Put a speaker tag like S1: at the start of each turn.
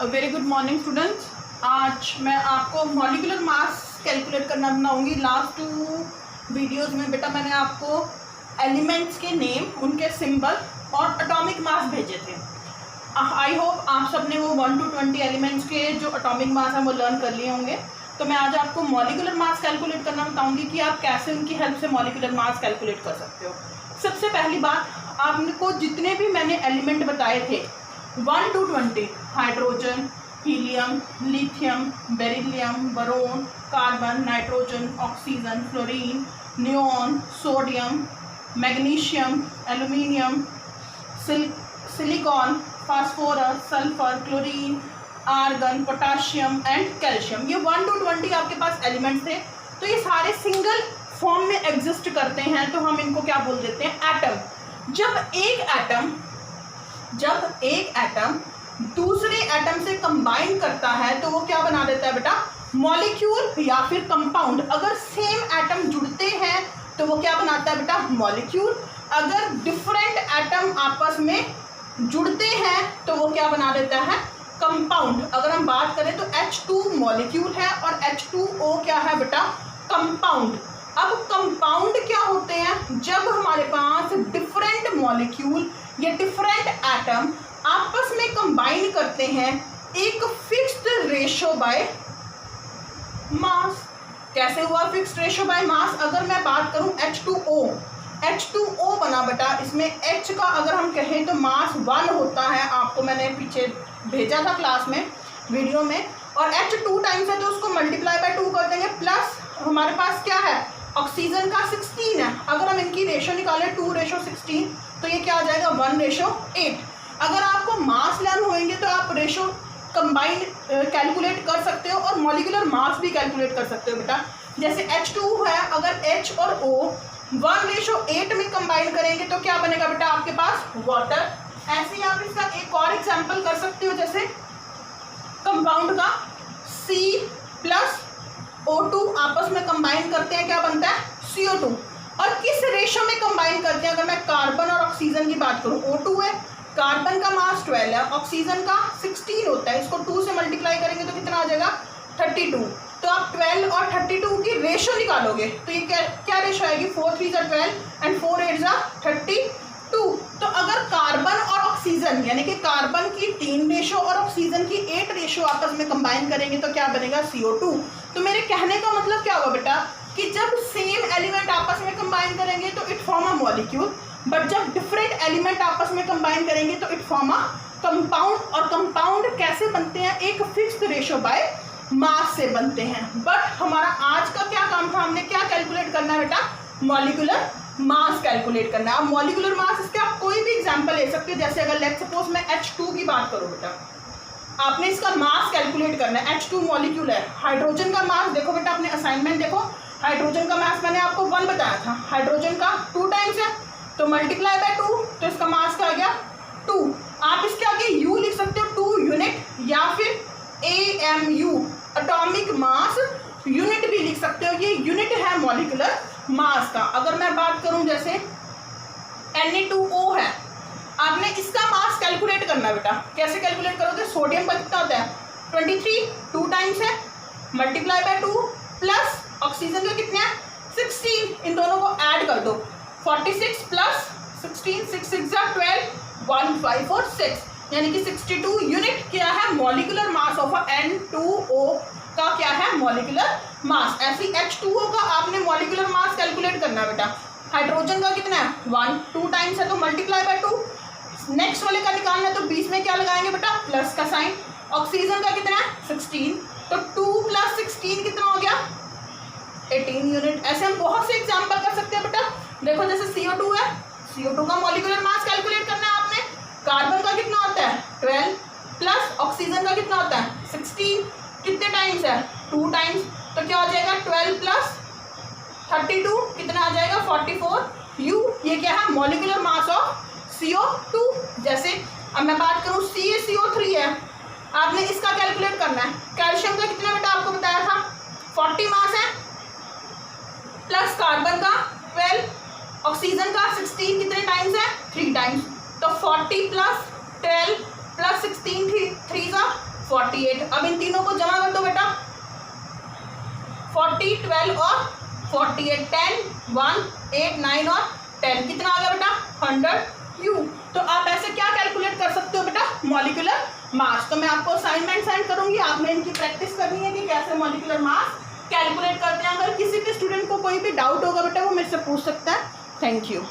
S1: Very good morning students. आज मैं आपको मॉलिक्यूलर मास कैलकुलेट करना बनाऊंगी। लास्ट 2 वीडियोस में बेटा मैंने आपको एलिमेंट्स के नेम, उनके सिंबल और एटॉमिक मास भेजे थे। आई होप आप सब ने वो 1 to 20 एलिमेंट्स के जो एटॉमिक मास हैं वो लर्न कर लिए होंगे। तो मैं आज आपको मॉलिक्यूलर मास कैलकुलेट करना बताऊंगी कि आप कैसे उनकी हेल्प से मॉलिक्यूलर मास कैलकुलेट कर सकते हो। सबसे पहली बात, आपको जितने भी मैंने एलिमेंट बताए थे 1 to 20, hydrogen, helium, lithium, beryllium, boron, carbon, nitrogen, oxygen, fluorine, neon, sodium, magnesium, aluminium, silicon, phosphorus, sulphur, chlorine, argon, potassium and calcium, ये 1 to 20 आपके पास एलिमेंट्स थे। तो ये सारे सिंगल फॉर्म में एग्जिस्ट करते हैं, तो हम इनको क्या बोल देते हैं? एटम। जब एक एटम दूसरे एटम से कंबाइन करता है तो वो क्या बना देता है बेटा? मॉलिक्यूल या फिर कंपाउंड। अगर सेम एटम जुड़ते हैं तो वो क्या बनाता है बेटा? मॉलिक्यूल। अगर डिफरेंट एटम आपस में जुड़ते हैं तो वो क्या बना देता है? कंपाउंड। अगर हम बात करें तो H2 मॉलिक्यूल है और H2O क्या है बेटा? कंपाउंड। अब कंपाउंड क्या होते हैं? जब हमारे पास डिफरेंट मॉलिक्यूल या डिफरेंट एटम आपस में कंबाइन करते हैं एक फिक्स्ड रेशो बाय मास। कैसे हुआ फिक्स्ड रेशो बाय मास? अगर मैं बात करूं H2O बना बेटा, इसमें H का अगर हम कहें तो मास 1 होता है। आपको मैंने पीछे भेजा था क्लास में, वीडियो में। और H 2 टाइम्स है तो उसको मल्टीप्लाई बाय 2 कर देंगे। प्लस हमारे पास क्या है? ऑक्सीजन का 16 है। अगर हम इनकी रेशो निकालें 2:16 तो ये क्या आ जाएगा? 1:8। अगर आपको मास लर्न होंगे तो आप रेशो कंबाइन कैलकुलेट कर सकते हो और मॉलिक्यूलर मास भी कैलकुलेट कर सकते हो बेटा। जैसे H2 है, अगर H और O 1:8 में कंबाइन करेंगे तो क्या बनेगा बेटा आपके पास? वाटर। ऐसे ही आप इसका एक और एग्जांपल कर सकते हो, जैसे कंपाउंड का C+O2 आपस में कंबाइन करते हैं, क्या बनता है? CO2। और किस रेशो में कंबाइन करते हैं? अगर मैं कार्बन और ऑक्सीजन की बात करूं, O2 है, कार्बन का मास 12 है, ऑक्सीजन का 16 होता है। इसको 2 से मल्टीप्लाई करेंगे तो कितना आ जाएगा? 32। तो आप 12 और 32 की रेशो निकालोगे तो ये क्या रेशो आएगी? 4 3 जा 12 एंड 4 8 जा 32। तो अगर कार्बन और ऑक्सीजन यानी कि कार्बन की 3 रेशो और ऑक्सीजन की 8 रेशो आपस में कंबाइन करेंगे तो क्या बनेगा? CO2। तो मेरे कहने का मतलब क्या हुआ बेटा कि जब सेम एलिमेंट आपस में कंबाइन करेंगे तो it form a molecule, but जब डिफरेंट एलिमेंट आपस में कंबाइन करेंगे तो इट फॉर्म अ कंपाउंड। और कंपाउंड कैसे बनते हैं? एक फिक्स्ड रेशो बाय मास से बनते हैं। बट हमारा आज का क्या काम था? हमने क्या कैलकुलेट करना है बेटा? मॉलिक्यूलर मास कैलकुलेट करना है। अब मॉलिक्यूलर मास, इसके आप कोई भी एग्जांपल ले सकते हो। जैसे अगर लेट्स सपोज मैं H2 की बात करूं बेटा, आपने इसका मास कैलकुलेट करना है। H2 मॉलिक्यूल है। हाइड्रोजन का मास देखो बेटा, अपने असाइनमेंट देखो, हाइड्रोजन का मास मैंने आपको 1 बताया था, हाइड्रोजन का 2 टाइम्स है तो मल्टीप्लाई बाय 2, तो इसका मास क्या आ गया? 2। आप इसके आगे U लिख सकते हो, 2 यूनिट, या फिर AMU एटॉमिक मास यूनिट भी लिख सकते हो। ये यूनिट है मॉलिक्यूलर मास का। अगर मैं बात करूं जैसे Na2O है, आपने इसका मास कैलकुलेट करना है बेटा। कैसे कैलकुलेट करोगे? सोडियम का कितना होता है? 23, 2 टाइम्स है, मल्टीप्लाई बाय 2, प्लस ऑक्सीजन का कितना है? 16। इन दोनों को ऐड कर दो, 46 प्लस 16, 6 6 जा 12, 1 5 और 6, यानी कि 62 यूनिट क्या है? मॉलिक्यूलर मास ऑफ N2O का क्या है? Molecular mass. ऐसी H2O का आपने मॉलिक्यूलर मास कैलकुलेट करना है बेटा। हाइड्रोजन का कितना है? 1, 2 टाइम्स है तो मल्टीप्लाई बाय 2। नेक्स्ट वाले का निकालना है तो बीच में क्या लगाएंगे बेटा? प्लस का साइन। ऑक्सीजन का कितना है? 16, तो 2 + 16 कितना हो गया? 18 यूनिट। ऐसे हम बहुत से एग्जाम्पल कर सकते हैं बेटा। देखो जैसे CO2 है, CO2 का मॉलिक्यूलर मास कैलकुलेट करना है आपने। कार्बन का कितना होता है? 12, प्लस ऑक्सीजन का कितना होता है? 16। कितने टाइम्स है? 2 टाइम्स, तो क्या हो जाएगा? 12 + 32 कितना आ जाएगा? 44 U। ये क्या है? Molecular mass of CO2। जैसे अब मैं बात करूं CaCO3 है, आपने इसका कैलकुलेट करना है। कैल्शियम का कितना बेटा आपको बताया था? 40 मास है, प्लस कार्बन का 12, ऑक्सीजन का 16 कितने टाइम्स है? 3 टाइम्स, तो 40 + 12 + 16 3 जा 48। अब इन तीनों को जमा कर दो बेटा, 40, 12 और 48, 10, 1, 8, 9 और 10, कितना आ गया बेटा 100 U। तो आप ऐसे क्या कैलकुलेट कर सकते हो बेटा, मॉलिक्यूलर मास। तो मैं आपको असाइनमेंट सेंड करूंगी, आपने इनकी प्रैक्टिस करनी है कि कैसे मॉलिक्यूलर मास कैलकुलेट करते हैं। अगर किसी भी स्टूडेंट को कोई भी डाउट होगा बेटा वो मेरे से पूछ सकता है। Thank you.